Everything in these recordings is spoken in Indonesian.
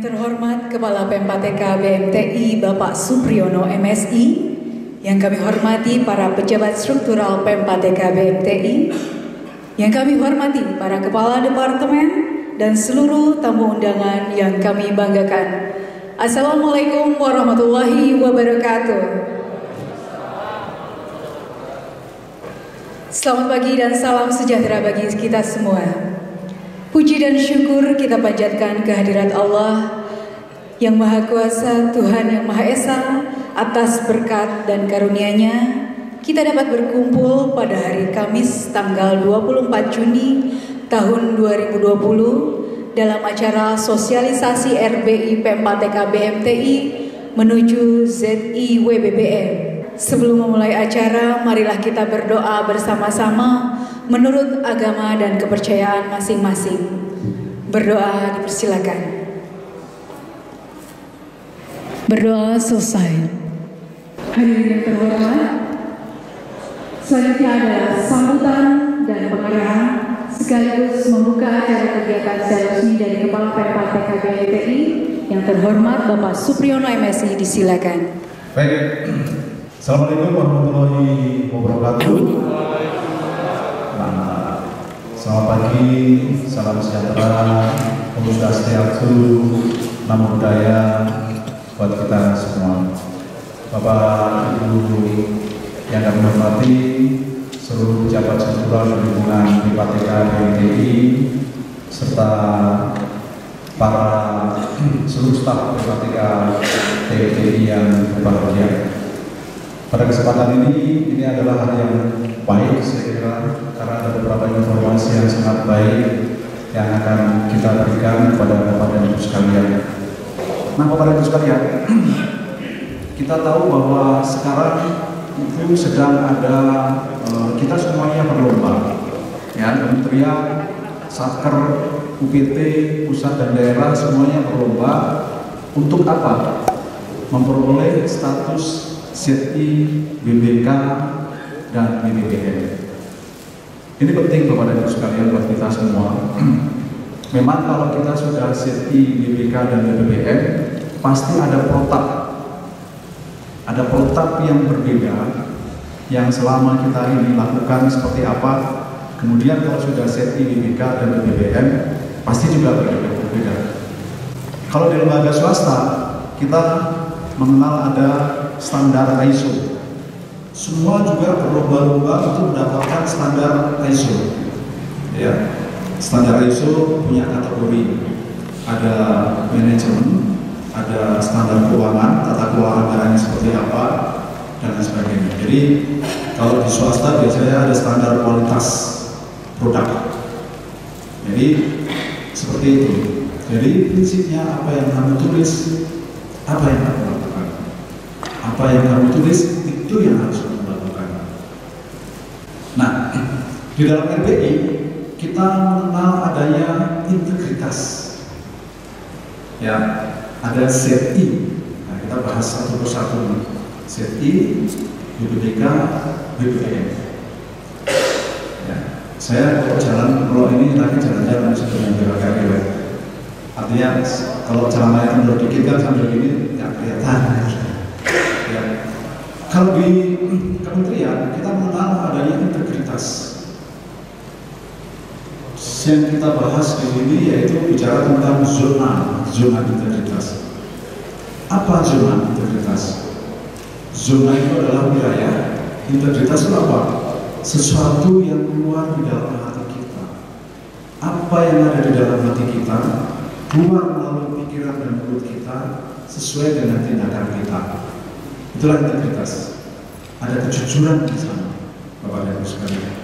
Yang terhormat Kepala PMK BMTI Bapak Supriyono MSI, yang kami hormati para pejabat struktural PMK BMTI, yang kami hormati para kepala departemen dan seluruh tamu undangan yang kami banggakan. Assalamualaikum warahmatullahi wabarakatuh. Selamat pagi dan salam sejahtera bagi kita semua. Puji dan syukur kita panjatkan kehadirat Allah yang Maha Kuasa, Tuhan yang Maha Esa, atas berkat dan karunia-Nya kita dapat berkumpul pada hari Kamis tanggal 24 Juni tahun 2020 dalam acara sosialisasi RBI PMK BMTI menuju ZIWBBM. Sebelum memulai acara, marilah kita berdoa bersama-sama menurut agama dan kepercayaan masing-masing. Berdoa dipersilakan. Berdoa selesai. Hadirin yang terhormat, selanjutnya adalah sambutan dan pengarahan sekaligus membuka acara kegiatan secara resmi dari Kepala PMK BMTI yang terhormat Bapak Supriyono MSI, disilakan. Baik, Assalamualaikum warahmatullahi wabarakatuh. Selamat pagi, salam sejahtera, Om Swastiastu, Namo Buddhaya buat kita semua. Bapak Ibu yang kami hormati, seluruh pejabat struktural di lingkungan PMK BMTI serta para seluruh staf PMK BMTI yang berbahagia. Pada kesempatan ini adalah hari yang baik saya kira, karena ada beberapa informasi yang sangat baik yang akan kita berikan kepada Bapak dan Ibu sekalian. Nah, Bapak dan Ibu sekalian, kita tahu bahwa sekarang itu sedang ada kita semuanya berlomba, ya, Kementerian, Satker, UPT, pusat dan daerah semuanya berlomba untuk apa? Memperoleh status ZI, BBK, dan BBBM. Ini penting Bapak dan Ibu sekalian buat kita semua. Memang kalau kita sudah ZI, BBK, dan BBBM, pasti ada protap. Ada protap yang berbeda, yang selama kita ini lakukan seperti apa. Kemudian kalau sudah ZI, BBK, dan BBBM, pasti juga berbeda. Kalau di lembaga swasta, kita mengenal ada standar ISO. Semua juga berlomba-lomba untuk mendapatkan standar ISO. Ya, standar ISO punya kategori. Ada manajemen, ada standar keuangan, tata kelola anggarannya seperti apa, dan lain sebagainya. Jadi kalau di swasta biasanya ada standar kualitas produk. Jadi seperti itu. Jadi prinsipnya apa yang kamu tulis, apa yang kamu lakukan. Apa yang kamu tulis itu yang harus kamu lakukan. Nah, di dalam RBI kita mengenal adanya integritas. Ya, ada ZI. Nah, kita bahas satu persatu. ZI, BBK, BBM. Ya, saya kalau ini lagi jalan-jalan sebelum jalan kaki. Artinya kalau celananya mundur dikit kan sambil gini nggak kelihatan. Ya. Kalau di kementerian kita mengenal adanya integritas. Yang kita bahas di sini yaitu bicara tentang zona integritas. Apa zona integritas? Zona itu adalah wilayah. Integritas itu apa? Sesuatu yang keluar di dalam hati kita. Apa yang ada di dalam hati kita keluar melalui pikiran dan mulut kita sesuai dengan tindakan kita. Itulah integritas. Ada kejujuran di sana, Bapak dan Ibu sekalian.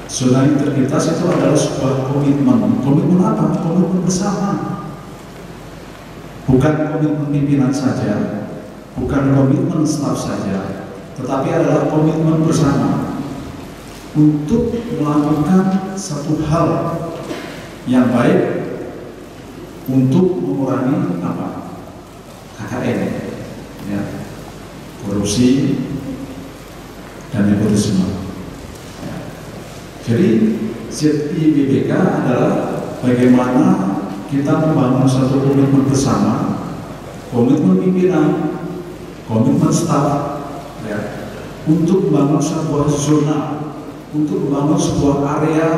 Zona integritas itu adalah sebuah komitmen. Komitmen apa? Komitmen bersama. Bukan komitmen pimpinan saja, bukan komitmen staf saja, tetapi adalah komitmen bersama untuk melakukan satu hal yang baik untuk mengurangi apa? KKN, ya, korupsi dan nepotisme. Ya. Jadi ZIBBK adalah bagaimana kita membangun satu komitmen bersama, komitmen pimpinan, komitmen staf, ya, untuk membangun sebuah zona, untuk membangun sebuah area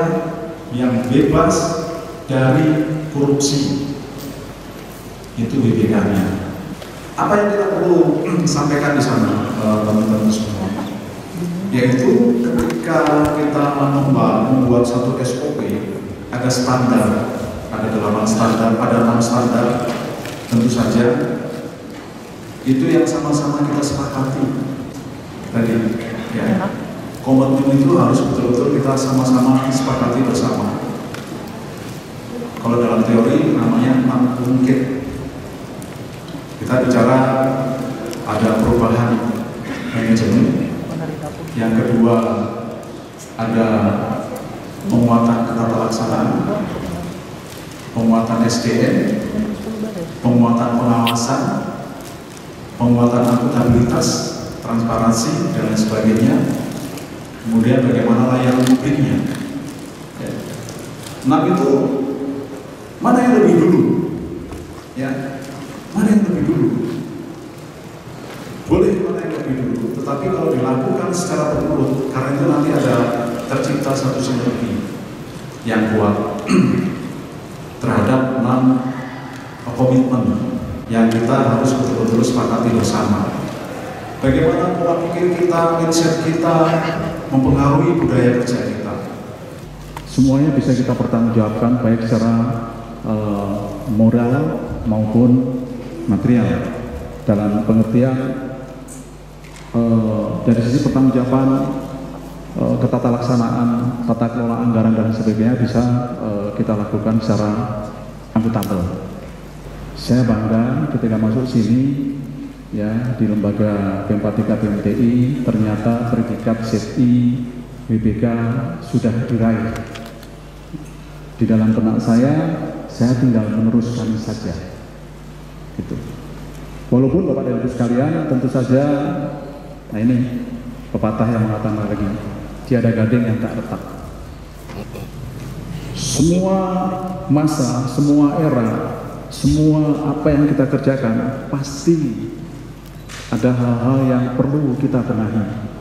yang bebas dari korupsi. Itu BPK-nya. Apa yang kita perlu sampaikan di sana, teman-teman semua? Yaitu ketika kita membuat satu SOP, ada standar, ada 8 standar, ada 6 standar, tentu saja itu yang sama-sama kita sepakati tadi, ya. Komitmen itu harus betul-betul kita sama-sama sepakati bersama. Kalau dalam teori namanya mungkin kita bicara ada perubahan manajemen. Yang kedua ada penguatan ketatalaksanaan, penguatan SDM, penguatan pengawasan, penguatan akuntabilitas, transparansi dan lain sebagainya. Kemudian bagaimana layanan publiknya. Nah itu mana yang lebih dulu? Ya, mana yang lebih dulu? Boleh mana yang lebih dulu, tetapi kalau dilakukan secara berurut, karena itu nanti ada tercipta satu sinergi yang kuat terhadap 6 komitmen yang kita harus betul-betul sepakati bersama. Bagaimana pola pikir kita, mindset kita mempengaruhi budaya kerja kita. Semuanya bisa kita pertanggungjawabkan baik secara moral maupun material. Dalam pengertian dari sisi pertanggungjawaban, ketatalaksanaan, tata kelola anggaran dan sebagainya bisa kita lakukan secara akuntabel. Saya bangga ketika masuk sini, ya, di lembaga P43 PMTI ternyata predikat ZI WBK sudah diraih. Di dalam benak saya tinggal meneruskan saja, gitu. Walaupun Bapak dan Ibu sekalian, tentu saja, nah ini pepatah yang mengatakan lagi, tiada gading yang tak retak. Semua masa, semua era, semua apa yang kita kerjakan pasti ada hal-hal yang perlu kita benahi.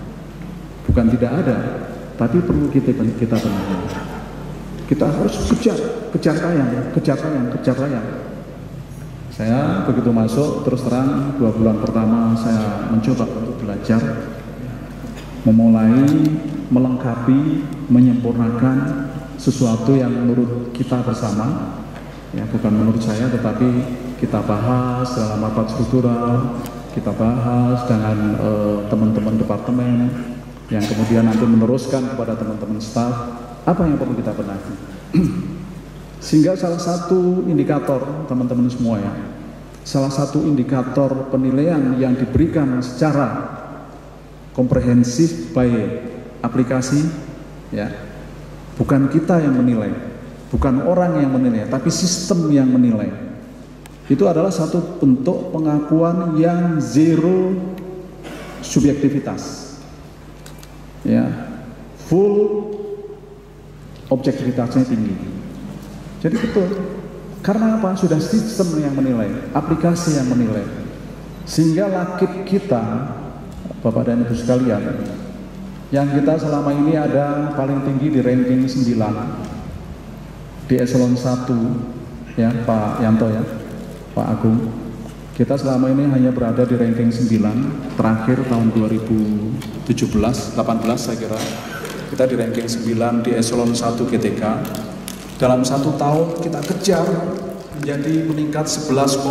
Bukan tidak ada, tapi perlu kita benahi. Kita harus kejar tayang. Saya begitu masuk, terus terang 2 bulan pertama saya mencoba untuk belajar, memulai, melengkapi, menyempurnakan sesuatu yang menurut kita bersama, ya, bukan menurut saya, tetapi kita bahas dalam rapat struktural, kita bahas dengan teman-teman departemen, yang kemudian nanti meneruskan kepada teman-teman staf apa yang perlu kita benahi. Sehingga salah satu indikator, teman-teman semua, ya, salah satu indikator penilaian yang diberikan secara komprehensif by aplikasi, ya, bukan kita yang menilai, bukan orang yang menilai, tapi sistem yang menilai. Itu adalah satu bentuk pengakuan yang zero subjektivitas, ya, full objektivitasnya tinggi. Jadi betul, karena apa? Sudah sistem yang menilai, aplikasi yang menilai, sehingga lakit kita, Bapak dan Ibu sekalian, yang kita selama ini ada paling tinggi di ranking 9 di eselon 1, ya, Pak Yanto, ya, Pak Agung. Kita selama ini hanya berada di ranking 9, terakhir tahun 2017-18 saya kira. Kita di ranking 9 di eselon 1 GTK. Dalam 1 tahun kita kejar menjadi meningkat 11,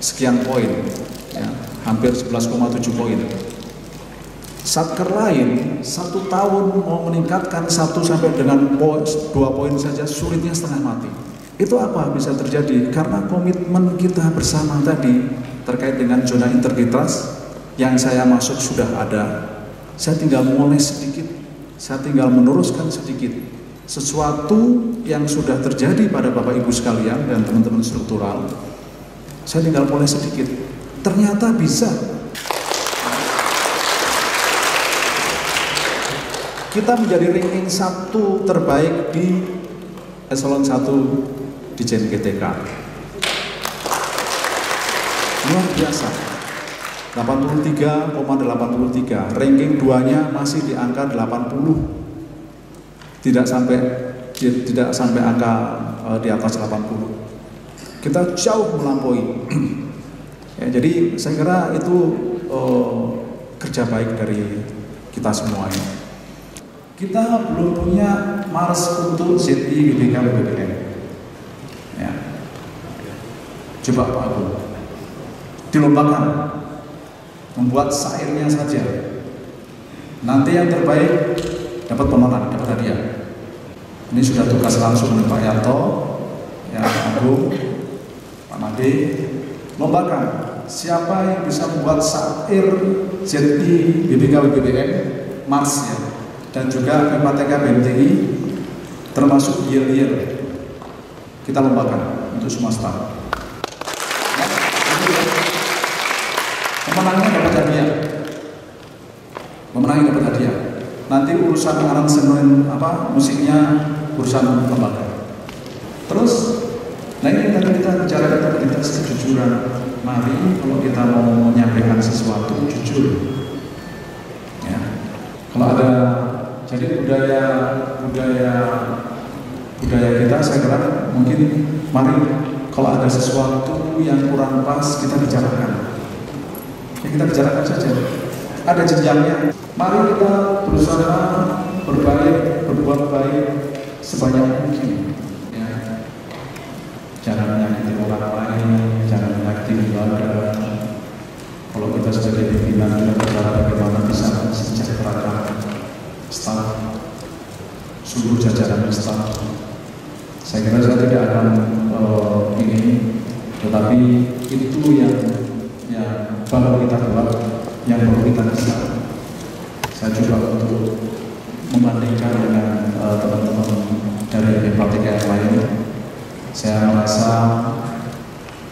sekian poin, ya, hampir 11,7 poin. Satker lain 1 tahun mau meningkatkan 1 sampai dengan 2 poin saja sulitnya setengah mati. Itu apa bisa terjadi? Karena komitmen kita bersama tadi terkait dengan zona integritas yang saya masuk sudah ada. Saya tinggal mulai sedikit, saya tinggal meneruskan sedikit sesuatu yang sudah terjadi pada Bapak Ibu sekalian dan teman-teman struktural. Saya tinggal mulai sedikit, ternyata bisa. Kita menjadi ranking 1 terbaik di eselon 1 di JNGTK. Luar biasa. 83,83, ranking 2-nya masih di angka 80. Tidak sampai angka di atas 80. Kita jauh melampaui. Ya, jadi saya kira itu kerja baik dari kita semuanya. Kita belum punya Mars untuk ZI GBK BBM. Ya. Coba Pak Agung dilombakan, membuat syairnya saja. Nanti yang terbaik dapat pemenang, dapat hadiah. Ini sudah tugas langsung dari Pak Yanto, ya Pak Agung, Pak Made, lombakan siapa yang bisa membuat syair ZI BBK BBM Mars ya, dan juga MPTK BMTI termasuk yel-yel. Kita lombakan untuk semua staf. Pemenangnya dapat hadiah. Pemenangnya dapat hadiah. Nanti urusan aransemen musiknya urusan lembaga. Terus, nah ini tadi kita bicara tentang kejujuran. Mari kalau kita mau menyampaikan sesuatu jujur. Ya. Kalau ada jadi budaya kita, saya kira mungkin mari kalau ada sesuatu yang kurang pas kita bicarakan. Ya, kita bicarakan saja. Ada jenjangnya. Mari kita berusaha berbuat baik sebanyak mungkin. Ya. Jangan menyakiti orang lain, jangan menyakiti keluarga. Kalau kita sebagai pimpinan, kita bicara bagaimana bisa mensejahterakan staf, seluruh jajaran staf. Saya kira saya tidak akan ini, tetapi itu yang perlu kita buat, yang perlu kita bisa. Saya coba untuk membandingkan dengan teman-teman dari BMTK yang lain. Saya merasa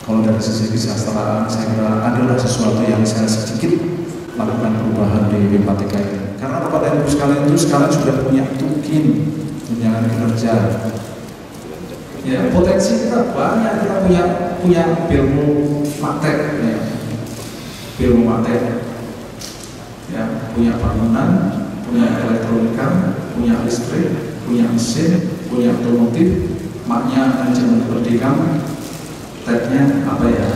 kalau dari sisi kesejahteraan, saya kira adalah sesuatu yang saya sedikit lakukan perubahan di BMTK ini. Karena Bapak Ibu sekalian itu sekarang sudah punya tukin tunjangan kinerja. Ya, potensi kita banyak, kita punya ilmu matek, ya. Ilmu matek, ya, punya bangunan, punya elektronika, punya listrik, punya mesin, punya otomotif, maknya ancaman kemerdekaan, teknya apa ya?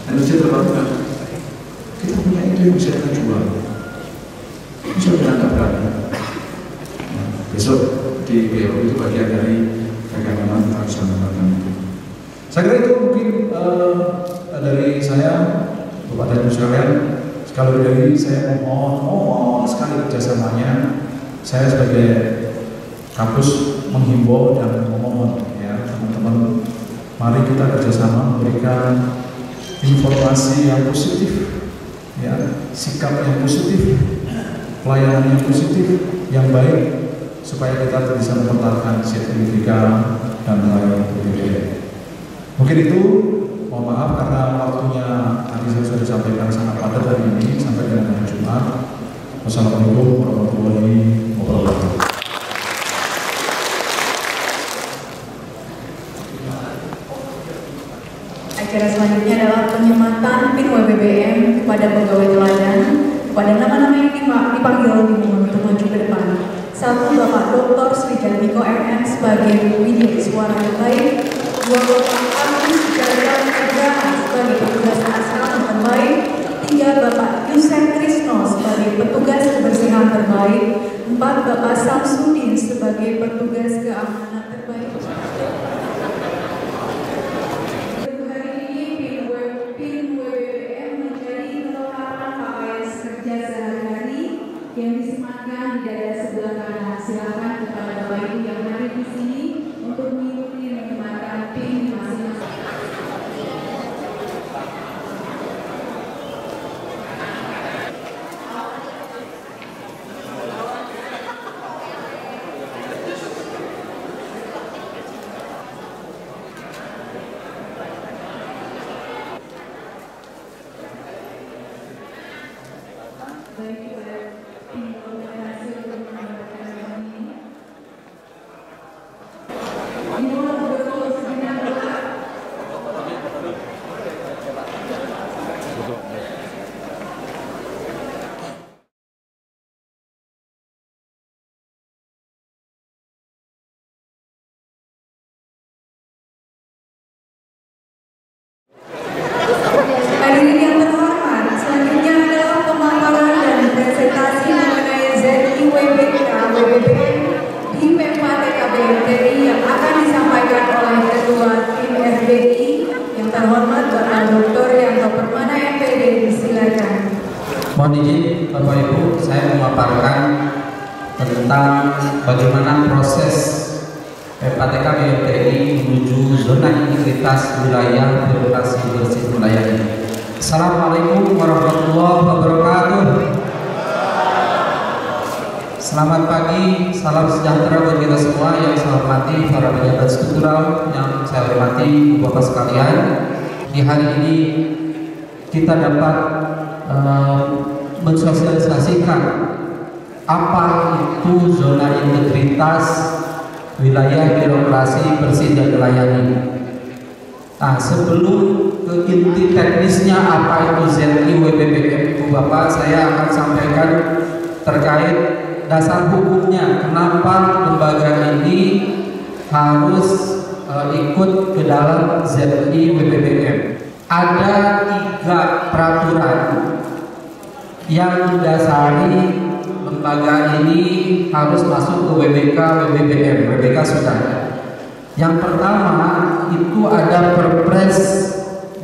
Energi terbarukan. Kita punya itu yang bisa kita jual. Bisa kita nggak berani. Nah, besok di BO itu bagian dari bagaimana kita bisa melakukan itu. Saya kira itu mungkin dari saya, Bapak dan Ibu sekalian. Sekali lagi saya mohon sekali kerjasamanya. Saya sebagai kampus menghimbau dan memohon ya teman-teman, mari kita kerjasama memberikan informasi yang positif, ya sikap yang positif, pelayanan yang positif, yang baik, supaya kita bisa mempertahankan sertifikat dan lain sebagainya. Mungkin itu, mohon maaf karena waktunya tadi saya sudah disampaikan sangat padat hari ini sampai dengan hari Jumat. Wassalamualaikum warahmatullahi wabarakatuh. Acara selanjutnya adalah penyematan PIN WBBM kepada pegawai teladan pada nama-nama yang dipanggil dimohon untuk maju ke depan. 1. Bapak Dr. Srijaniko MM sebagai bidik suara yang baik. 2. Bapak Agus Jaya Nugraha sebagai petugas asrama terbaik. 3. Bapak Yusef Krisno sebagai petugas kebersihan terbaik. 4. Bapak Samsudin sebagai petugas keamanan terbaik. Hari ini PIN WBBM menjadi kelengkapan pakaian kerja sehari-hari yang disematkan di dada sebelah kanan. Silakan kepada Bapak Ibu yang hadir di sini untuk mengikuti menyematkan PIN masing-masing. Baik, PIN komunikasi untuk menyampaikan ini. BMTI yang akan disampaikan oleh Ketua Tim FBI yang terhormat Bapak Dr. Yanto Permana MPD. Silakan. Mohon izin Bapak Ibu, saya memaparkan tentang bagaimana proses PPATK BMTI menuju zona integritas wilayah birokrasi bersih wilayah ini. Assalamualaikum warahmatullahi wabarakatuh. Selamat pagi, salam sejahtera buat kita semua yang saya hormati, para pejabat struktural yang saya hormati, Bapak sekalian. Di hari ini kita dapat mensosialisasikan apa itu zona integritas wilayah birokrasi bersih dan melayani. Nah, sebelum ke inti teknisnya apa itu ZI WBBM, Ibu Bapak, saya akan sampaikan terkait dasar hukumnya, kenapa lembaga ini harus ikut ke dalam ZI WBBM. Ada 3 peraturan yang mendasari lembaga ini harus masuk ke WBK WBBM. WBK sudah. Yang pertama itu ada Perpres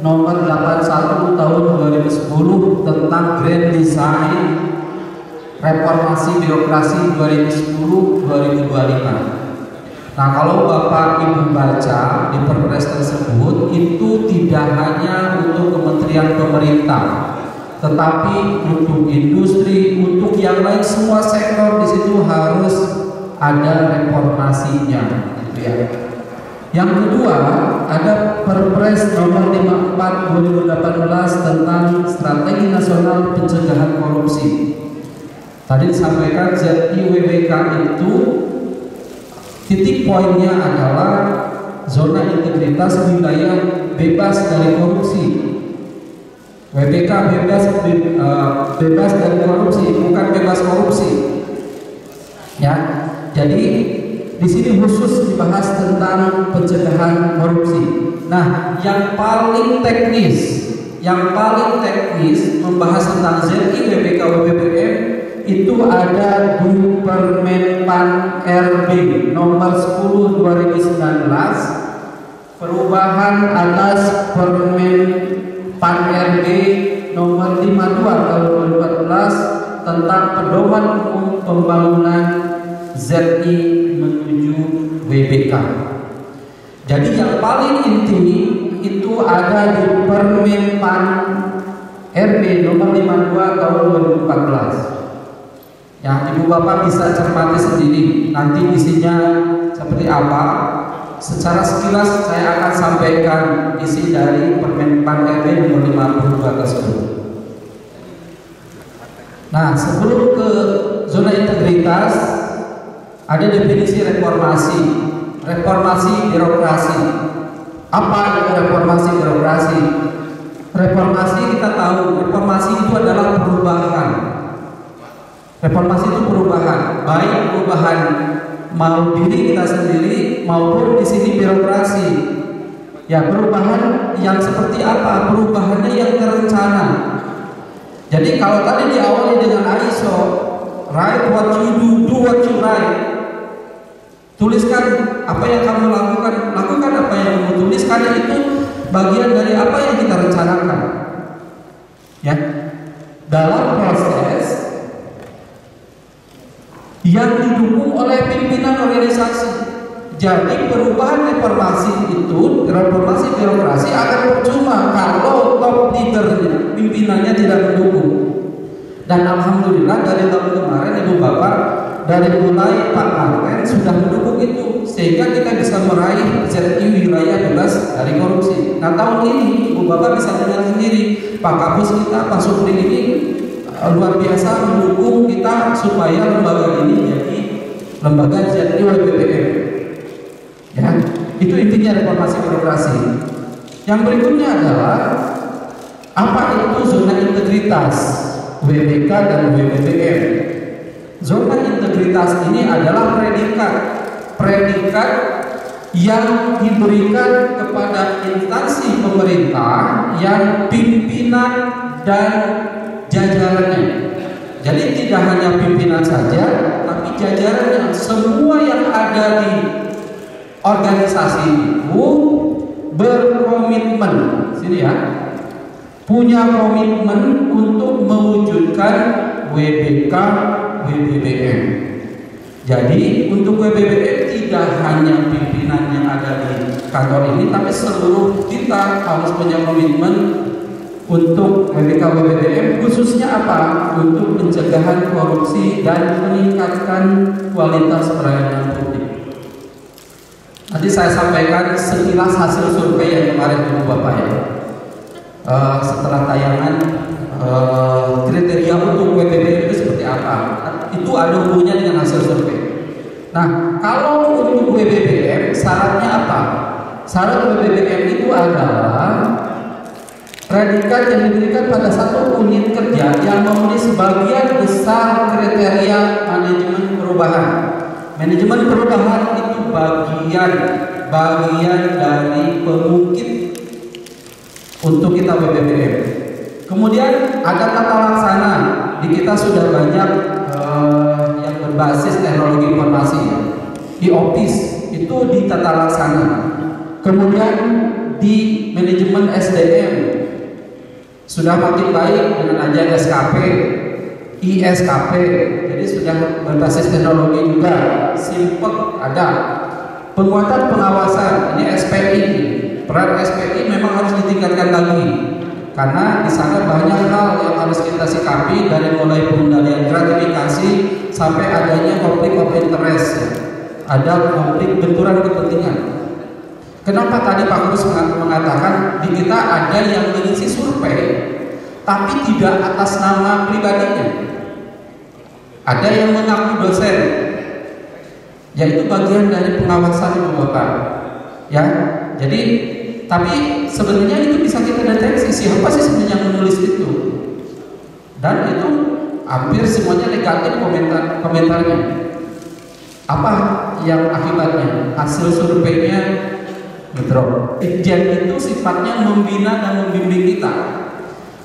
nomor 81 tahun 2010 tentang Grand Design Reformasi Birokrasi 2010-2025. Nah, kalau Bapak Ibu baca di Perpres tersebut, itu tidak hanya untuk kementerian pemerintah, tetapi untuk industri, untuk yang lain, semua sektor di situ harus ada reformasinya, gitu ya. Yang kedua, ada Perpres nomor 54 2018 tentang Strategi Nasional Pencegahan Korupsi. Tadi disampaikan ZI WBK itu titik poinnya adalah zona integritas wilayah bebas dari korupsi. WBK bebas dari korupsi, bukan bebas korupsi. Ya, jadi di sini khusus dibahas tentang pencegahan korupsi. Nah, yang paling teknis membahas tentang ZI WBK WBBM itu ada di Permenpan RB nomor 10 2019, perubahan atas Permenpan RB nomor 52 tahun 2014 tentang pedoman umum pembangunan ZI menuju WBK. Jadi yang paling inti itu ada di Permenpan RB nomor 52 tahun 2014. Ya, Ibu Bapak bisa cermati sendiri nanti isinya seperti apa. Secara sekilas saya akan sampaikan isi dari Permenpan RB nomor 52 tersebut. Nah, sebelum ke zona integritas, ada definisi reformasi birokrasi. Apa itu reformasi birokrasi? Reformasi kita tahu, reformasi itu adalah perubahan. Reformasi itu perubahan, baik perubahan mau diri kita sendiri maupun di sini birokrasi. Ya, perubahan yang seperti apa? Perubahannya yang terencana. Jadi kalau tadi diawali dengan ISO, write what you do what you write. Tuliskan apa yang kamu lakukan, lakukan apa yang kamu tulis, karena itu bagian dari apa yang kita rencanakan. Ya, dalam proses yang didukung oleh pimpinan organisasi. Jadi perubahan reformasi itu, reformasi birokrasi akan percuma kalau top leadernya, pimpinannya tidak mendukung. Dan alhamdulillah dari tahun kemarin Ibu Bapak, dari mulai Pak Marlen sudah mendukung itu, sehingga kita bisa meraih ZI wilayah bebas dari korupsi. Nah, tahun ini Ibu Bapak bisa dengar sendiri, Pak Kapus kita, Pak Supri ini luar biasa mendukung kita supaya lembaga ini jadi lembaga ZI WBBM. Ya, itu intinya reformasi birokrasi. Yang berikutnya adalah apa itu zona integritas WBK dan WBBM. Zona integritas ini adalah predikat yang diberikan kepada instansi pemerintah yang pimpinan dan jajarannya. Jadi tidak hanya pimpinan saja, tapi jajarannya, semua yang ada di organisasi itu berkomitmen, sini ya, punya komitmen untuk mewujudkan WBK WBBM. Jadi untuk WBBM tidak hanya pimpinan yang ada di kantor ini, tapi seluruh kita harus punya komitmen untuk WBK WBBM, khususnya apa? Untuk pencegahan korupsi dan meningkatkan kualitas pelayanan publik. Nanti saya sampaikan sekilas hasil survei yang kemarin Ibu Bapak ya. Setelah tayangan kriteria untuk WBBM itu seperti apa? Itu ada hubungannya dengan hasil survei. Nah, kalau untuk WBBM syaratnya apa? Syarat WBBM itu adalah predikat yang diberikan pada satu unit kerja yang memenuhi sebagian besar kriteria manajemen perubahan. Manajemen perubahan itu bagian dari pemungkit untuk kita WBBM. Kemudian ada tata laksana. Di kita sudah banyak yang berbasis teknologi informasi. Di Office itu di tata laksana. Kemudian di manajemen SDM sudah makin baik dengan aja SKP, ISKP, jadi sudah berbasis teknologi juga. Simpek ada. Penguatan pengawasan, ini SPI. Peran SPI memang harus ditingkatkan lagi, karena di sana banyak hal yang harus kita sikapi, dari mulai pengendalian gratifikasi sampai adanya konflik of interest, ya. Ada konflik benturan kepentingan. Kenapa tadi Pak Kus mengatakan di kita ada yang mengisi survei tapi tidak atas nama pribadinya? Ada yang mengaku dosen, yaitu bagian dari pengawasan Bapak. Ya, jadi tapi sebenarnya itu bisa kita deteksi siapa sih sebenarnya yang menulis itu, dan itu hampir semuanya negatif komentarnya. Apa yang akibatnya? Hasil surveinya ngedrop. Irjen itu sifatnya membina dan membimbing kita.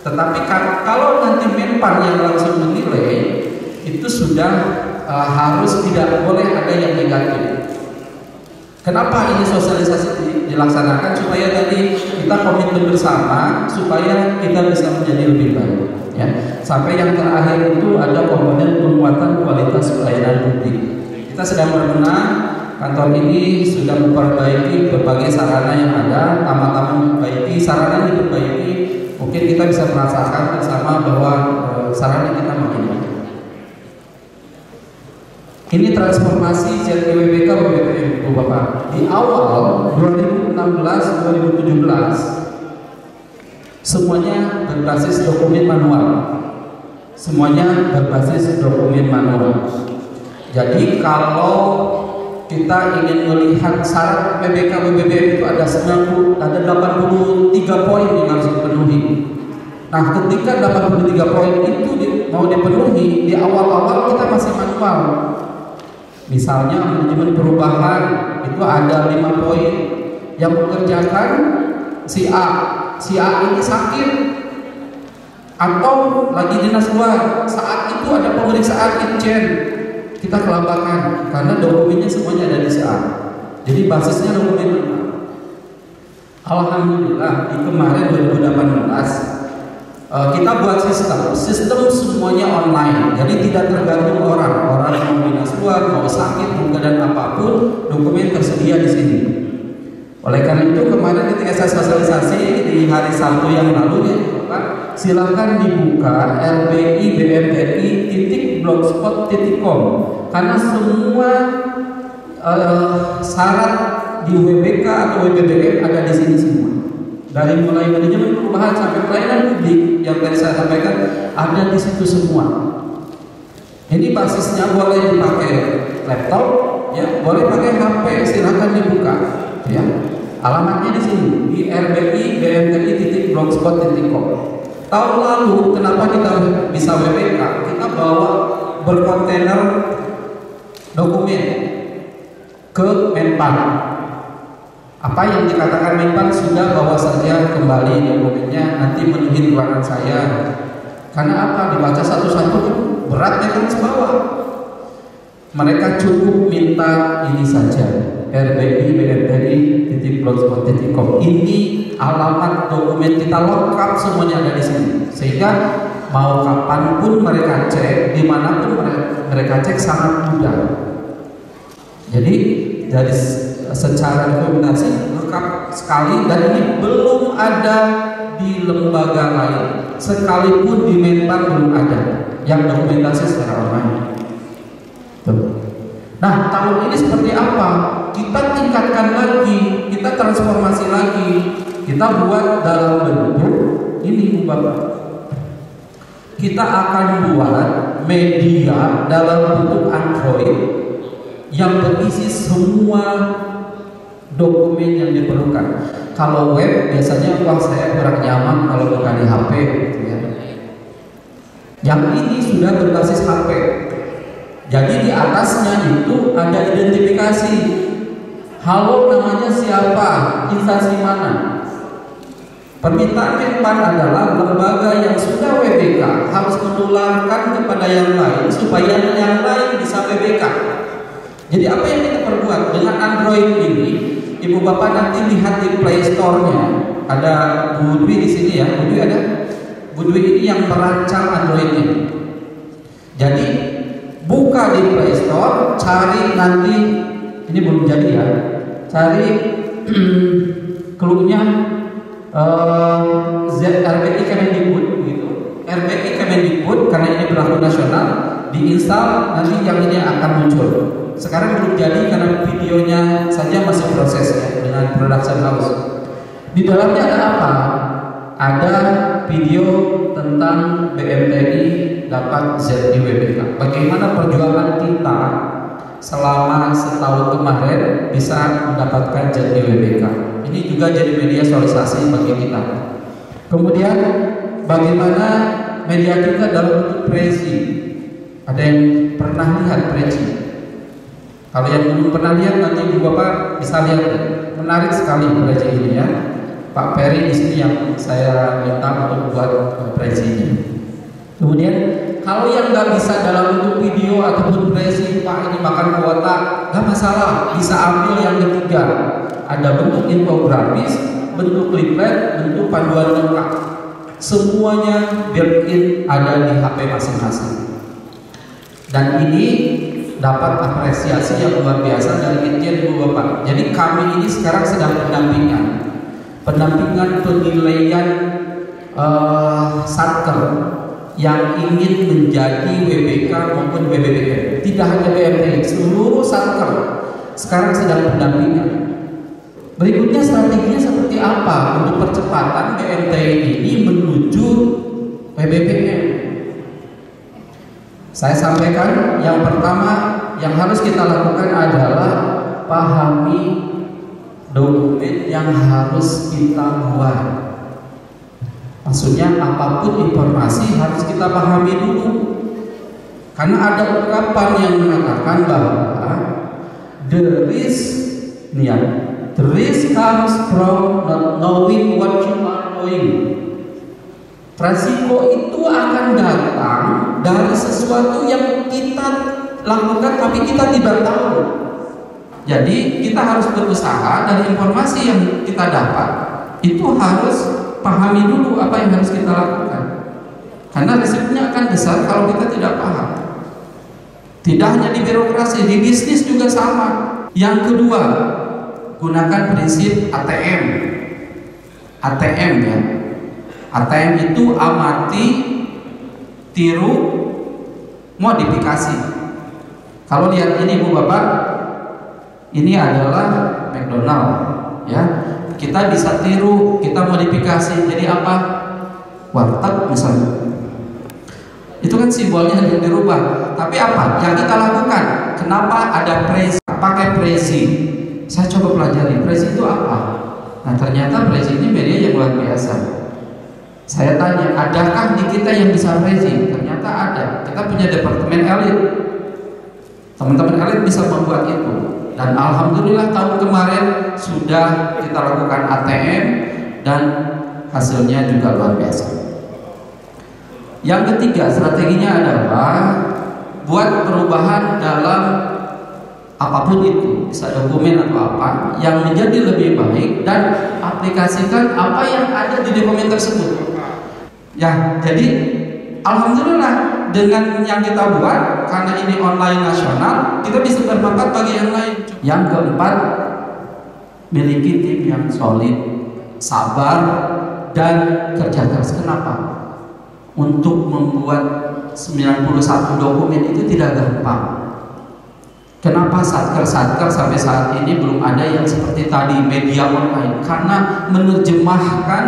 Tetapi kalau nanti Menpan yang langsung menilai, itu sudah harus tidak boleh ada yang negatif. Kenapa ini sosialisasi dilaksanakan? Supaya tadi kita komitmen bersama, supaya kita bisa menjadi lebih baik. Ya. Sampai yang terakhir itu ada komponen penguatan kualitas pelayanan publik. Kita sedang berbenah. Kantor ini sudah memperbaiki berbagai sarana yang ada, tamat-tamat memperbaiki, sarana yang diperbaiki. Mungkin kita bisa merasakan bersama bahwa sarana kita makin baik. Ini transformasi WBK WBBM, Bu Bapak. Di awal 2016-2017 semuanya berbasis dokumen manual. Semuanya berbasis dokumen manual. Jadi kalau kita ingin melihat syarat WBK WBBM itu ada 83 poin yang harus dipenuhi. Nah, ketika 83 poin itu mau dipenuhi, di awal-awal kita masih manual. Misalnya manajemen perubahan itu ada 5 poin yang mengerjakan si A ini sakit atau lagi dinas luar, saat itu ada pemeriksaan Itjen, kita kelabakan karena dokumennya semuanya ada di si A. Jadi basisnya dokumen mana? Alhamdulillah di kemarin 2018 kita buat sistem semuanya online, jadi tidak tergantung orang yang mau dinas luar, mau sakit, mau keadaan apapun, dokumen tersedia di sini. Oleh karena itu kemarin ketika saya sosialisasi di hari Sabtu yang lalu ya, Pak, silakan dibuka rbibmtni.blogspot.com karena semua syarat di WBK atau WBBM ada di sini semua. Dari mulai manajemen perubahan sampai pelayanan publik yang tadi saya sampaikan ada di situ semua. Ini basisnya boleh dipakai laptop, ya, boleh pakai HP, silakan dibuka, ya. Alamatnya di sini di rbibmtni.blogspot.com. Tahun lalu kenapa kita bisa WBK? Kita bawa berkontainer dokumen ke Menpan. Apa yang dikatakan Menpan sudah bawa saja kembali dokumennya, nanti menuhin ruangan saya. Karena apa? Dibaca satu-satu beratnya kan sebawa. Mereka cukup minta ini saja. rbibmti.blogspot.com. Ini alamat dokumen kita lengkap semuanya ada di sini, sehingga mau kapanpun mereka cek, dimanapun mereka cek sangat mudah. Jadi dari secara dokumentasi lengkap sekali, dan ini belum ada di lembaga lain, sekalipun di Menpan belum ada yang dokumentasi secara online. Nah, tahun ini seperti apa? Kita tingkatkan lagi, kita transformasi lagi, kita buat dalam bentuk ini, Bapak. Kita akan buat media dalam bentuk Android yang berisi semua dokumen yang diperlukan. Kalau web biasanya saya kurang nyaman kalau bukan di HP, gitu ya. Yang ini sudah berbasis HP. Jadi di atasnya itu ada identifikasi. Halo, namanya siapa? Instansi mana? Permintaan Menpan adalah lembaga yang sudah WBK harus menularkan kepada yang lain supaya yang lain bisa WBK. Jadi apa yang kita perbuat dengan Android ini? Ibu bapak nanti lihat di Play Store-nya. Ada Bu Dwi di sini ya. Bu Dwi ada? Bu Dwi ini yang merancang Android-nya. Jadi buka di Play Store, cari nanti, ini belum jadi ya, cari clue-nya RBI Kemendikbud gitu. RBI Kemendikbud, karena ini berlaku nasional, diinstal, nanti yang ini akan muncul. Sekarang belum jadi karena videonya saja masih proses ya, dengan production house. Di dalamnya ada apa? Ada video tentang BMTI dapat ZIWBK. Bagaimana perjuangan kita selama setahun kemarin bisa mendapatkan ZIWBK. Ini juga jadi media sosialisasi bagi kita. Kemudian bagaimana media kita dalam bentuk presi. Ada yang pernah lihat presi? Kalau yang belum pernah lihat, nanti Ibu Bapak bisa lihat. Menarik sekali presi ini ya. Pak Peri di sini yang saya minta untuk buat presinya. Kemudian kalau yang nggak bisa dalam bentuk video ataupun presi, Pak ini makan kuota, nggak masalah, bisa ambil yang ketiga. Ada bentuk infografis, bentuk leaflet, bentuk panduan lengkap. Semuanya built-in ada di HP masing-masing. Dan ini dapat apresiasi yang luar biasa dari Itjen Ibu Bapak. Jadi kami ini sekarang sedang pendampingan penilaian satker yang ingin menjadi WBK maupun BBBM. Tidak hanya BMTI, seluruh satker sekarang sedang pendampingan. Berikutnya strateginya seperti apa untuk percepatan BMTI ini menuju BBBM? Saya sampaikan yang pertama yang harus kita lakukan adalah pahami dokumen yang harus kita buat. Maksudnya apapun informasi harus kita pahami dulu. Karena ada ungkapan yang mengatakan bahwa the risk comes from not knowing what you are doing. Resiko itu akan datang dari sesuatu yang kita lakukan tapi kita tidak tahu. Jadi kita harus berusaha, dan informasi yang kita dapat itu harus pahami dulu apa yang harus kita lakukan. Karena risikonya akan besar kalau kita tidak paham. Tidak hanya di birokrasi, di bisnis juga sama. Yang kedua, gunakan prinsip ATM. ATM ya. ATM itu amati, tiru, modifikasi. Kalau lihat ini Bu Bapak, ini adalah McDonald ya. Kita bisa tiru, kita modifikasi jadi apa? Warteg misalnya. Itu kan simbolnya yang dirubah. Tapi apa yang kita lakukan? Kenapa ada presi? Pakai presi. Saya coba pelajari presi itu apa. Nah ternyata presi ini media yang luar biasa. Saya tanya, adakah di kita yang bisa presi? Ternyata ada. Kita punya departemen elit. Teman-teman elit bisa membuat itu. Dan alhamdulillah tahun kemarin sudah kita lakukan ATM dan hasilnya juga luar biasa. Yang ketiga, strateginya adalah buat perubahan dalam apapun itu, bisa dokumen atau apa yang menjadi lebih baik, dan aplikasikan apa yang ada di dokumen tersebut. Ya, jadi alhamdulillah dengan yang kita buat, karena ini online nasional, kita bisa bermanfaat bagi yang lain. Yang keempat, miliki tim yang solid, sabar, dan kerja keras. Kenapa? Untuk membuat 91 dokumen itu tidak gampang. Kenapa satker sampai saat ini belum ada yang seperti tadi media online? Karena menerjemahkan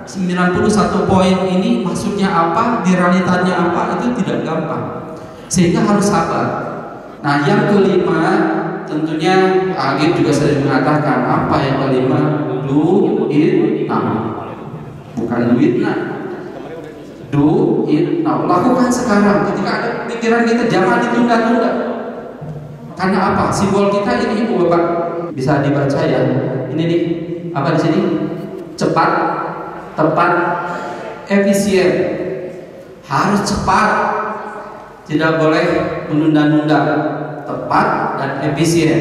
91 poin ini maksudnya apa, di realitanya apa, itu tidak gampang, sehingga harus sabar. Nah, yang kelima tentunya Agib juga sering mengatakan, apa yang kelima? Do it now, bukan duit nah. Do it now, lakukan sekarang. Ketika ada pikiran kita, jangan ditunda-tunda. Karena apa? Simbol kita ini, Ibu Bapak, bisa dibaca ya. Ini nih, apa di sini? Cepat, tepat, efisien. Harus cepat, tidak boleh menunda-nunda. Tepat dan efisien.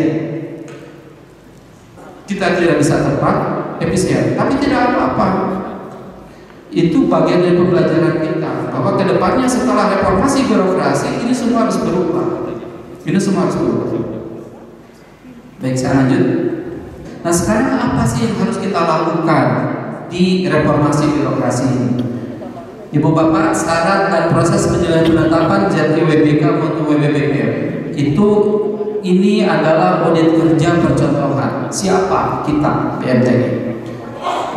Kita tidak bisa tepat, efisien, tapi tidak apa-apa. Itu bagian dari pembelajaran kita, bahwa kedepannya setelah reformasi birokrasi ini semua harus berubah. Ini semua harus berubah. Baik, saya lanjut. Nah, sekarang apa sih yang harus kita lakukan di reformasi birokrasi ini? Ibu Bapak, syarat dan proses penilaian penetapan JWBK maupun WBBM itu, ini adalah unit kerja percontohan. Siapa? Kita, BMTG.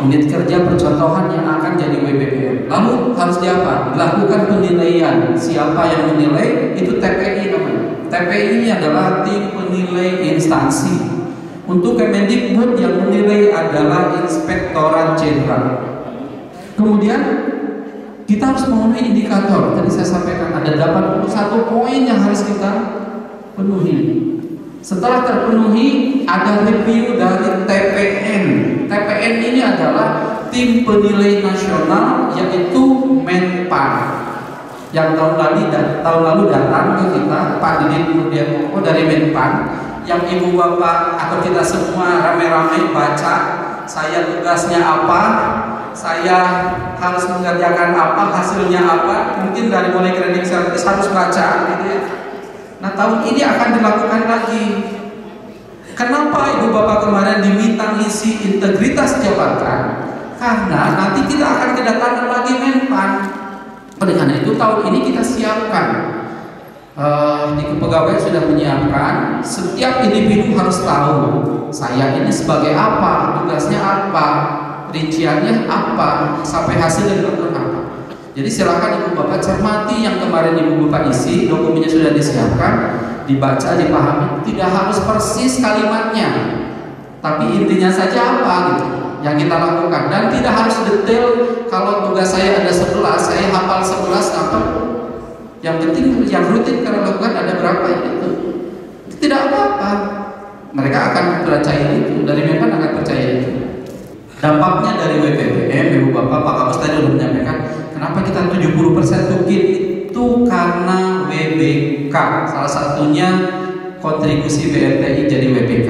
Unit kerja percontohan yang akan jadi WBBM. Lalu harus diapa? Dilakukan penilaian. Siapa yang menilai? Itu TPI namanya. TPI ini adalah tim penilai instansi. Untuk Kemendikbud yang menilai adalah Inspektorat Jenderal. Kemudian kita harus memenuhi indikator. Tadi saya sampaikan ada 81 poin yang harus kita penuhi. Setelah terpenuhi, ada review dari TPN. TPN ini adalah tim penilai nasional, yaitu Menpan, yang tahun lalu datang ke kita, Pak Didin Nurdiatmoko dari Menpan, yang Ibu Bapak atau kita semua rame-rame baca, saya tugasnya apa, saya harus mengerjakan apa, hasilnya apa. Mungkin dari mulai cleaning service harus baca gitu ya. Nah, tahun ini akan dilakukan lagi. Kenapa Ibu Bapak kemarin diminta isi integritas jabatan? Karena nanti kita akan kedatangan lagi Menpan. Oleh karena itu tahun ini kita siapkan, di kepegawaian sudah menyiapkan, setiap individu harus tahu saya ini sebagai apa, tugasnya apa, rinciannya apa, sampai hasil dan dilakukan apa. Jadi silakan Ibu Bapak cermati yang kemarin Ibu Bapak isi, dokumennya sudah disiapkan, dibaca, dipahami. Tidak harus persis kalimatnya, tapi intinya saja apa gitu yang kita lakukan, dan tidak harus detail. Kalau tugas saya ada 11, saya hafal 11 apa? Yang penting yang rutin kita lakukan ada berapa itu. Tidak apa-apa. Mereka akan percaya itu, dari Menpan akan percaya itu. Dampaknya dari WBBM, Ibu Bapak, Pak Kapus tadi sudah menyampaikan, kenapa kita 70% tukin itu karena WBK. Salah satunya kontribusi BMTI jadi WBK.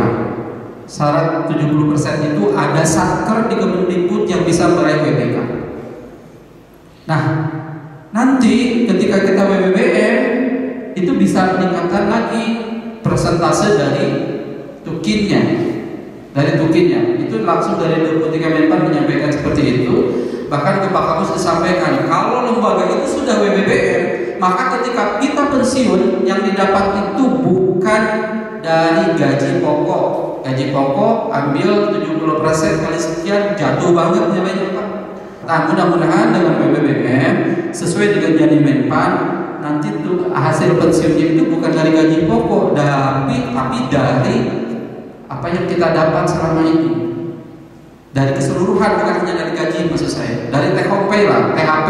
Syarat 70% itu ada satker di Kemendikbud yang bisa meraih WBK. Nah, nanti ketika kita WBBM itu bisa meningkatkan lagi persentase dari tukinnya. Itu langsung dari Deputi Kemenpan menyampaikan seperti itu. Bahkan ke Pak Kapus disampaikan, kalau lembaga itu sudah WBBM, maka ketika kita pensiun yang didapat itu bukan dari gaji pokok. Gaji pokok ambil 70% kali sekian, jatuh banget nilainya Pak. Nah, mudah-mudahan dengan WBBM sesuai dengan janji Menpan, nanti tuh hasil pensiunnya itu bukan dari gaji pokok, tapi dari apa yang kita dapat selama ini, dari keseluruhan, bukan hanya dari gaji, maksud saya dari take home pay lah, THP,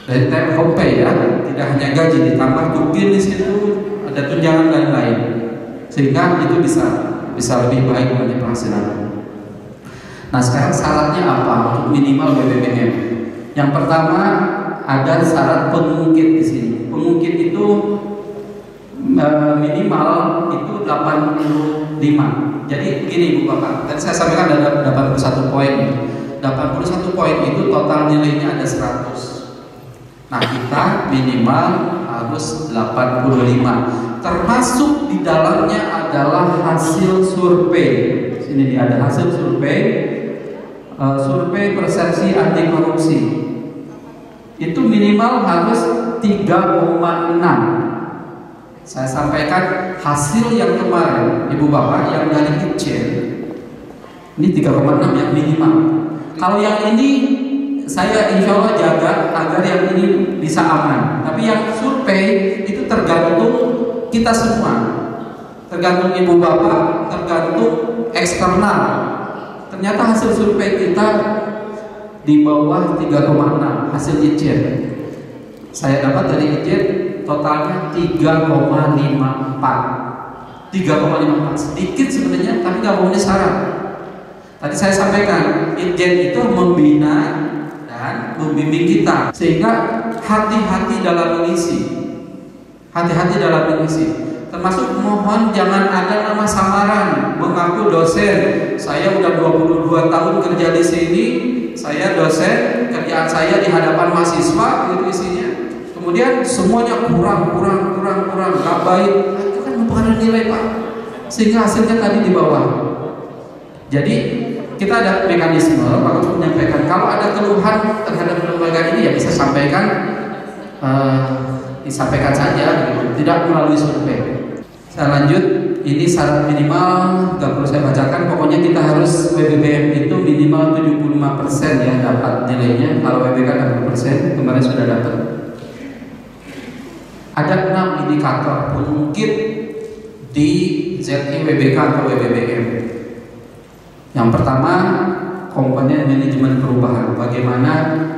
dari take home pay ya, tidak hanya gaji, ditambah tukin di situ, ada tunjangan lain-lain, sehingga itu bisa lebih baik dari penghasilan. Nah, sekarang syaratnya apa untuk minimal WBBM? Yang pertama ada syarat pengungkit di sini. Pengungkit itu minimal itu 85. Jadi gini Bu Bapak, tadi saya sampaikan ada 81 poin. 81 poin itu total nilainya ada 100. Nah kita minimal harus 85. Termasuk di dalamnya adalah hasil survei. Sini dia ada hasil survei, survei persepsi anti korupsi. Itu minimal harus 3,6. Saya sampaikan hasil yang kemarin, Ibu Bapak, yang dari Itjen, ini 3,6 yang minimal. Kalau yang ini saya insya Allah jaga agar yang ini bisa aman. Tapi yang survei itu tergantung kita semua, tergantung Ibu Bapak, tergantung eksternal. Ternyata hasil survei kita di bawah 3,6 hasil Itjen. Saya dapat dari Itjen totalnya 3,54. 3,54 sedikit sebenarnya, tapi nggak memenuhi syarat. Tadi saya sampaikan, Itjen itu membina dan membimbing kita, sehingga hati-hati dalam mengisi. Hati-hati dalam mengisi. Termasuk mohon jangan ada nama samaran, mengaku dosen. Saya udah 22 tahun kerja di sini, saya dosen, kerjaan saya di hadapan mahasiswa, gitu isinya. Kemudian semuanya kurang, gak baik. Nah, itu kan mempengaruhi nilai Pak, sehingga hasilnya tadi di bawah. Jadi kita ada mekanisme, Pak untuk menyampaikan kalau ada keluhan terhadap lembaga ini ya bisa sampaikan, disampaikan saja, gitu. Tidak melalui survei. Saya lanjut, ini syarat minimal, gak perlu saya bacakan. Pokoknya kita harus WBBM itu minimal 75% ya dapat nilainya. Kalau WBK 60%, kemarin sudah dapat. Ada 6 indikator mungkin di ZI WBK atau WBBM. Yang pertama, komponen manajemen perubahan. Bagaimana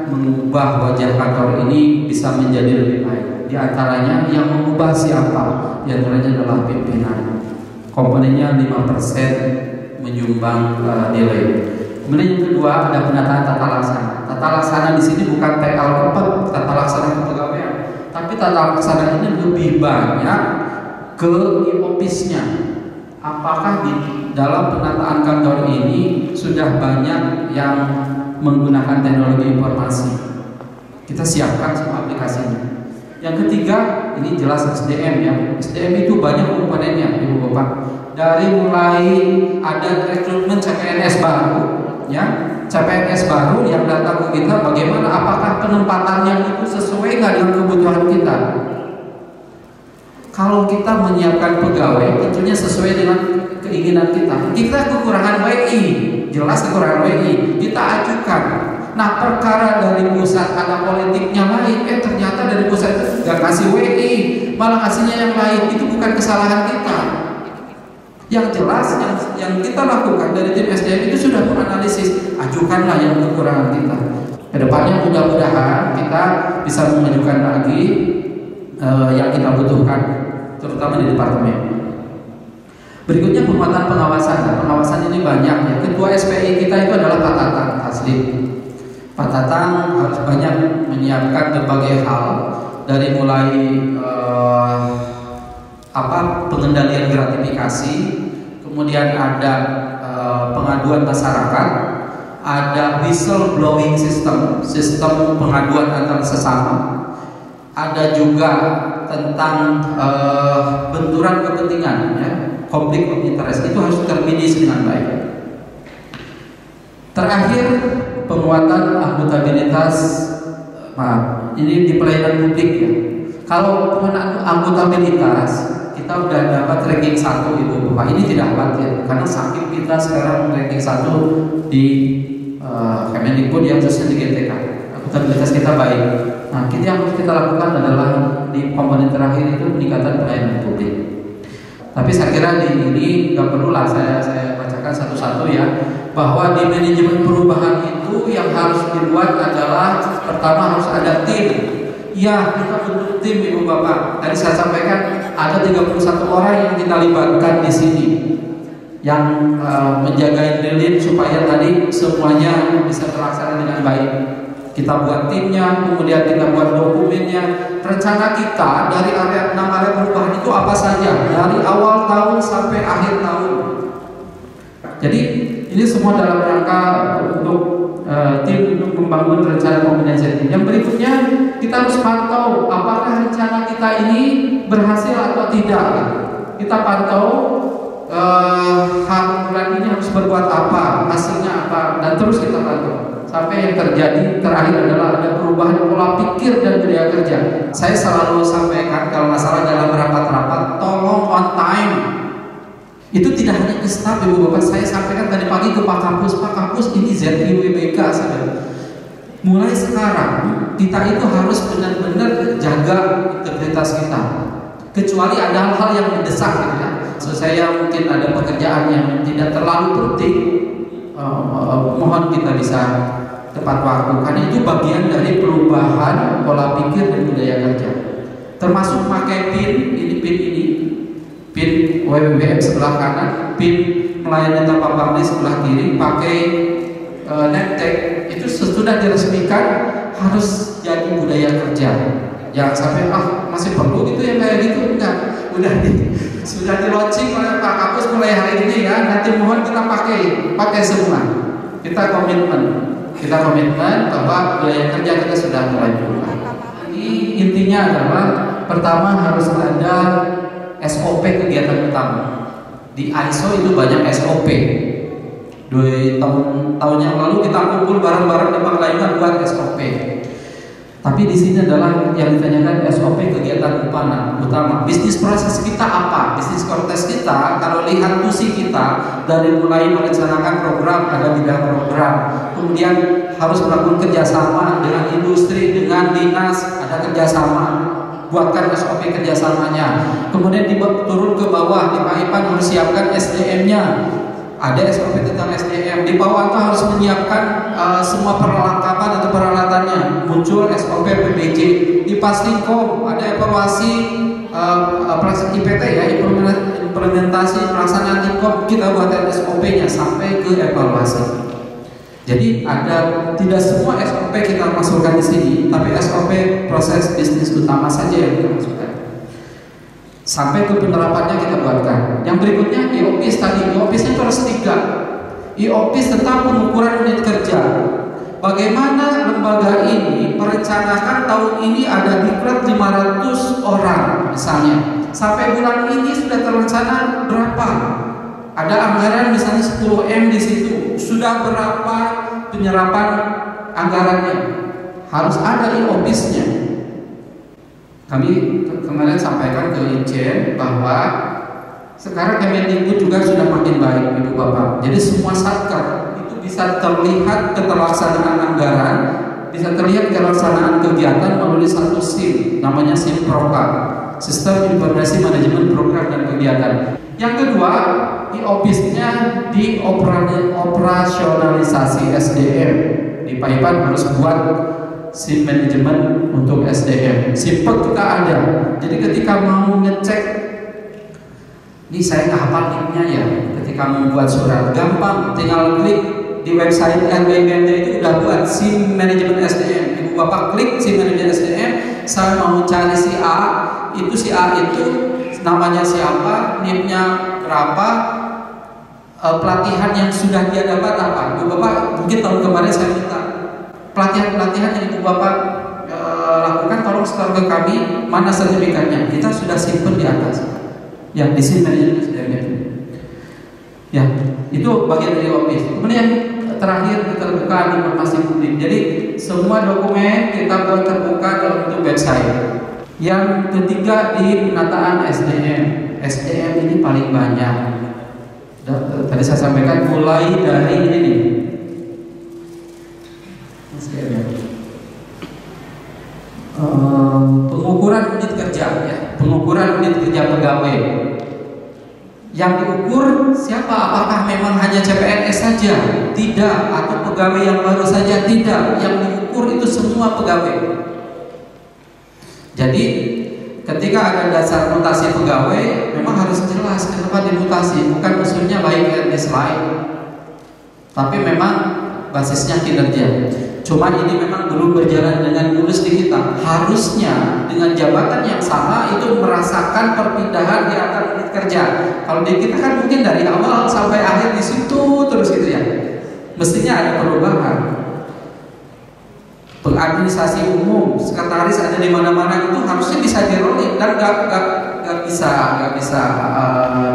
mengubah wajah kantor ini bisa menjadi lebih baik. Di antaranya yang mengubah siapa? Di antaranya adalah pimpinan. Komponennya 5% menyumbang nilai. Kemudian yang kedua ada penataan tata laksana. Tata laksana di sini bukan TL keempat, tata laksana kepegawaian. Tapi tata laksana ini lebih banyak ke office-nya. Apakah di dalam penataan kantor ini sudah banyak yang menggunakan teknologi informasi? Kita siapkan semua aplikasinya. Yang ketiga, ini jelas SDM ya. SDM itu banyak komponennya, Ibu Bapak. Dari mulai ada rekrutmen CPNS baru, ya. CPNS baru yang datang ke kita, bagaimana apakah penempatannya itu sesuai nggak dengan kebutuhan kita? Kalau kita menyiapkan pegawai, tentunya sesuai dengan keinginan kita. Kita kekurangan WI, jelas kekurangan WI, kita ajukan. Nah perkara dari pusat ada politiknya lain, ternyata dari pusat itu nggak kasih WI, malah kasihnya yang lain. Itu bukan kesalahan kita. Yang jelas yang kita lakukan dari tim SDM itu sudah menganalisis, ajukanlah yang kekurangan kita. Kedepannya mudah-mudahan kita bisa mengajukan lagi yang kita butuhkan, terutama di departemen. Berikutnya penguatan pengawasan. Nah, pengawasan ini banyak ya. Ketua SPI kita itu adalah Pak Tatang Taslim. Pak Tatang harus banyak menyiapkan berbagai hal, dari mulai pengendalian gratifikasi, kemudian ada pengaduan masyarakat, ada whistleblowing system, sistem pengaduan antar sesama, ada juga tentang benturan kepentingan, ya, konflik of interest, itu harus terminimasi dengan baik. Terakhir, penguatan akuntabilitas, ini di pelayanan publik ya. Kalau akuntabilitas kita udah dapat ranking 1 Ibu Bapak, ini tidak khawatir karena saking kita sekarang ranking 1 di Kemendikbud yang khususnya di GTK. Akuntabilitas kita baik. Nah, kita yang harus kita lakukan adalah di komponen terakhir itu peningkatan pelayanan publik. Tapi saya kira di ini nggak perlulah saya bacakan satu-satu ya, bahwa di manajemen perubahan itu yang harus dibuat adalah pertama harus ada tim. Ya, kita bentuk tim Ibu Bapak. Tadi saya sampaikan ada 31 orang yang kita libatkan di sini yang menjaga lilin supaya tadi semuanya bisa terlaksana dengan baik. kita buat timnya, kemudian kita buat dokumennya. Rencana kita dari 6 area perubahan itu apa saja dari awal tahun sampai akhir tahun. Jadi ini semua dalam rangka untuk tim untuk membangun rencana kombinasi. Yang berikutnya kita harus pantau apakah rencana kita ini berhasil atau tidak. Kita pantau bulan ini harus berbuat apa, hasilnya apa, dan terus kita pantau sampai yang terjadi terakhir adalah ada perubahan pola pikir dan budaya kerja. Saya selalu sampaikan kalau nggak salah dalam rapat-rapat, tolong on time. Itu tidak hanya ke staf, Ibu Bapak. Saya sampaikan tadi pagi ke Pak Kapus ini ZIWBK saudara. Mulai sekarang kita itu harus benar-benar jaga integritas kita. Kecuali ada hal-hal yang mendesak gitu ya. So, saya mungkin ada pekerjaan yang tidak terlalu penting, mohon kita bisa tepat waktu. Karena itu bagian dari perubahan pola pikir dan budaya kerja. Termasuk pakai pin WWBM sebelah kanan, pin melayani tanpa pamrih sebelah kiri, pakai name-tag itu sudah diresmikan harus jadi budaya kerja. Jangan sampai masih perlu gitu ya kayak gitu, enggak. Sudah di launching oleh Pak Kapus mulai hari ini ya. Nanti mohon kita pakai semua. Kita komitmen bahwa budaya kerja kita sudah mulai berubah. Ini intinya adalah pertama harus ada SOP kegiatan utama. Di ISO itu banyak SOP. 2 tahun yang lalu kita kumpul bareng-bareng di Panglayuan buat SOP. Tapi di sini adalah yang ditanyakan SOP kegiatan utama. Bisnis proses kita apa? Bisnis proses kita kalau lihat tusi kita dari mulai merencanakan program, ada bidang program, kemudian harus melakukan kerjasama dengan industri, dengan dinas, ada kerjasama, buatkan SOP kerjasamanya. Kemudian turun ke bawah, di Paipan harus siapkan SDM-nya. Ada SOP tentang SDM. Di bawah itu harus menyiapkan semua perlengkapan atau peralatannya. Muncul SOP PPJ. Di Pastinkom ada evaluasi IPT ya, implementasi pelaksanaan Tinkom, kita buatkan SOP-nya sampai ke evaluasi. Jadi tidak semua SOP kita masukkan di sini, tapi SOP proses bisnis utama saja yang kita masukkan. Sampai ke penerapannya kita buatkan. Yang berikutnya IOPIS tadi. IOPIS-nya itu harus 3. IOPIS tentang pengukuran unit kerja. Bagaimana lembaga ini merencanakan tahun ini ada diklat 500 orang misalnya. Sampai bulan ini sudah terrencana berapa? Ada anggaran misalnya 10M di situ. Sudah berapa penyerapan anggarannya? Harus ada IOPIS-nya. Kami kemarin sampaikan ke Ijen bahwa sekarang Kemendikbud juga sudah makin baik, Ibu Bapak. Jadi semua satker itu bisa terlihat keterlaksanaan anggaran, bisa terlihat kelaksanaan kegiatan melalui satu SIM, namanya SIM Proka, Sistem Informasi Manajemen Program dan Kegiatan. Yang kedua, IOPIS-nya di operasionalisasi SDM. Di Paipan harus buat SIM manajemen untuk SDM. SIMPEK kita ada. Jadi ketika mau ngecek, ini saya nggak hafal nicknya ya. Ketika mau buat surat, gampang, tinggal klik di website LBMD itu udah buat SIM manajemen SDM. Ibu Bapak klik SIM manajemen SDM. Saya mau cari si A itu namanya siapa, NIP-nya berapa, pelatihan yang sudah dia dapat apa. Ibu Bapak mungkin tahun kemarin saya minta pelatihan yang Ibu Bapak lakukan, tolong setor ke kami, mana sertifikatnya, kita sudah simpen di atas ya, di SIM manajemen SDM. Ya, itu bagian dari IOPIS. Kemudian terakhir keterbukaan informasi publik. Jadi semua dokumen kita buat terbuka dalam bentuk website. Yang ketiga di penataan SDM. SDM ini paling banyak. Tadi saya sampaikan mulai dari ini nih. Pengukuran unit kerja ya, pengukuran unit kerja pegawai. Yang diukur siapa? Apakah memang hanya CPNS saja? Tidak. Atau pegawai yang baru saja? Tidak. Yang diukur itu semua pegawai. Jadi ketika ada dasar mutasi pegawai, memang harus jelas kenapa dimutasi. Bukan maksudnya baik etnis lain, tapi memang basisnya kinerja. Cuma ini memang belum berjalan dengan mulus di kita. Harusnya dengan jabatan yang sama itu merasakan perpindahan di antar unit kerja. Kalau di kita kan mungkin dari awal sampai akhir di situ terus gitu ya. Mestinya ada perubahan. Pengadministrasi umum, sekretaris ada di mana-mana itu harusnya bisa dirolling dan gak bisa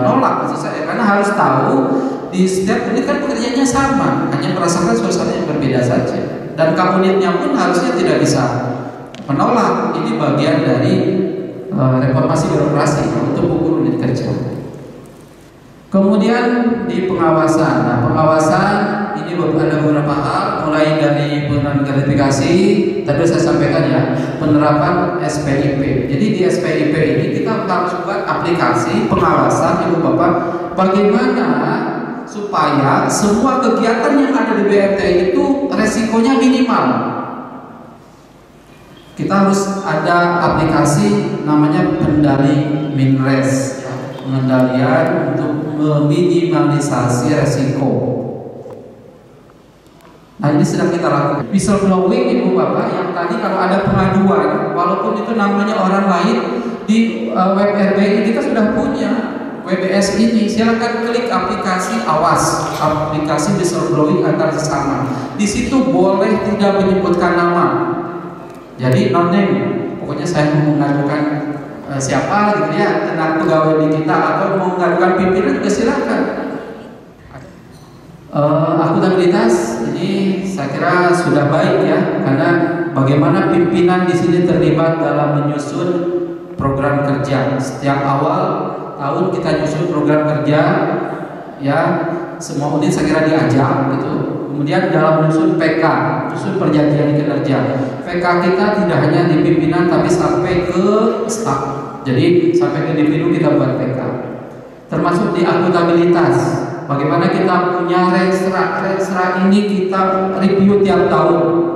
nolak maksud saya, karena harus tahu di setiap unit kan pekerjaannya sama, hanya merasakan suasana yang berbeda saja. Dan unitnya pun harusnya tidak bisa menolak. Ini bagian dari reformasi birokrasi untuk ukur unit kerja. Kemudian di pengawasan. Nah, pengawasan ini ada beberapa hal, mulai dari penerapan gratifikasi, tadi saya sampaikan ya, penerapan SPIP. Jadi di SPIP ini kita harus buat aplikasi pengawasan, Ibu Bapak, bagaimana supaya semua kegiatan yang ada di BMT itu resikonya minimal. Kita harus ada aplikasi namanya Pendali Minres, pengendalian untuk meminimalisasi resiko. Nah, ini sedang kita lakukan. Whistleblowing, Ibu Bapak, yang tadi kalau ada pengaduan, walaupun itu namanya orang lain, di web RBI kita sudah punya WBS ini. Silakan klik aplikasi Awas, aplikasi whistleblowing antar sesama. Di situ boleh tidak menyebutkan nama. Jadi non name, pokoknya saya mau mengadukan siapa gitu ya, tentang pegawai di kita, atau mau mengadukan pimpinan juga silakan. Akuntabilitas ini saya kira sudah baik ya, karena bagaimana pimpinan di sini terlibat dalam menyusun program kerja. Setiap awal tahun kita nyusun program kerja ya, semua unit saya kira diajak gitu. Kemudian dalam menyusun PK, menyusun perjanjian kinerja, PK kita tidak hanya di pimpinan tapi sampai ke staf. Jadi sampai ke individu kita buat PK. Termasuk di akuntabilitas, bagaimana kita punya rekstra ini kita review tiap tahun.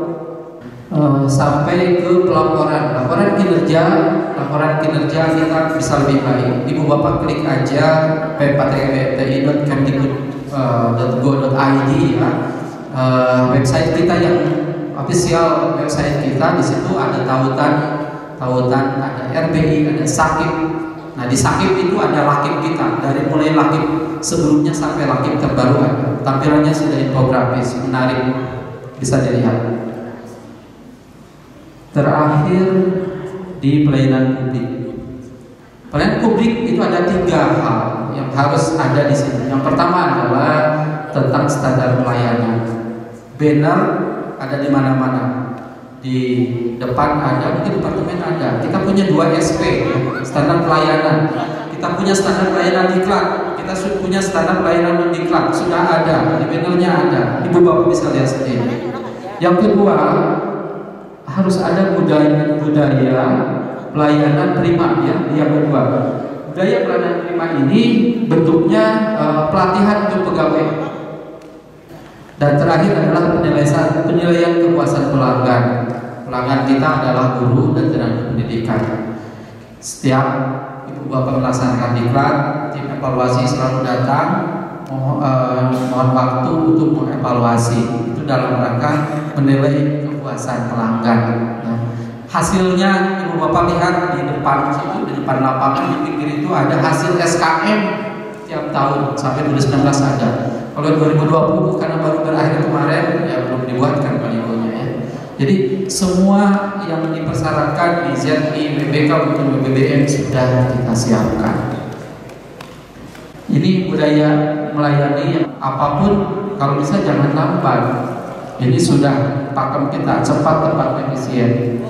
Sampai ke laporan kinerja kita bisa lebih baik. Ibu Bapak klik aja p4bti.kemdikbud.go.id ya, website kita yang official website kita. Di situ ada tautan, ada RBI, ada Sakip. Nah, di Sakip itu ada lakip kita, dari mulai lakip sebelumnya sampai lakip terbaru ada. Tampilannya sudah infografis, menarik, bisa dilihat. Terakhir di pelayanan publik. Pelayanan publik itu ada 3 hal yang harus ada di sini. Yang pertama adalah tentang standar pelayanan. Banner ada di mana-mana. Di depan ada, mungkin departemen ada. Kita punya 2 SP, standar pelayanan. Kita punya standar pelayanan diklat. Kita punya standar pelayanan diklat. Sudah ada, di bannernya ada. Ibu Bapak bisa lihat sendiri. Yang kedua, harus ada budaya pelayanan prima ya. Yang kedua, budaya pelayanan prima ini bentuknya pelatihan untuk pegawai. Dan terakhir adalah penilaian kepuasan pelanggan. Pelanggan kita adalah guru dan tenaga pendidikan. Setiap Ibu Bapak melaksanakan diklat, tim evaluasi selalu datang, mohon waktu untuk mengevaluasi. Itu dalam rangka menilai kepuasan pelanggan. Nah, hasilnya Ibu Bapak lihat di depan situ, di depan lapangan di pinggir itu ada hasil SKM tiap tahun sampai 2019 ada. Kalau 2020 karena baru berakhir kemarin ya belum dibuatkan balihonya ya. Jadi semua yang dipersyaratkan di ZI, BBK maupun BBM sudah kita siapkan. Ini budaya melayani apapun, kalau bisa jangan lambat. Ini sudah pakem kita, cepat, tepat, efisien.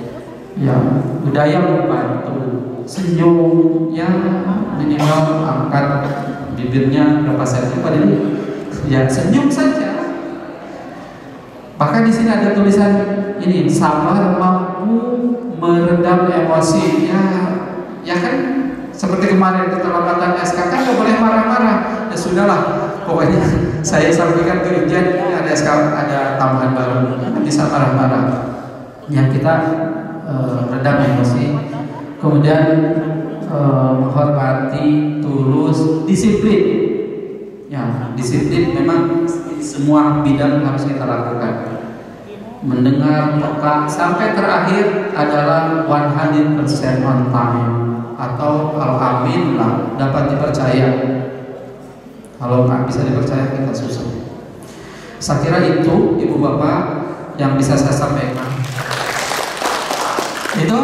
Ya, budaya membantu, senyum, ya minimal angkat bibirnya berapa senti pada ini. Ya senyum saja. Bahkan di sini ada tulisan ini, sabar mampu meredam emosi. Ya kan seperti kemarin keterlambatan SK kan nggak boleh marah-marah. Ya sudahlah, pokoknya saya sampaikan ke Irjen ada SK, ada tambahan baru, bisa marah-marah. Yang kita redam emosi. Kemudian menghormati, tulus, disiplin. Ya, disiplin memang semua bidang harus kita lakukan. mendengar peka, sampai terakhir adalah 100% on time atau alhamdulillah dapat dipercaya. Kalau nggak bisa dipercaya kita susul. Saya kira itu Ibu Bapak yang bisa saya sampaikan. Itu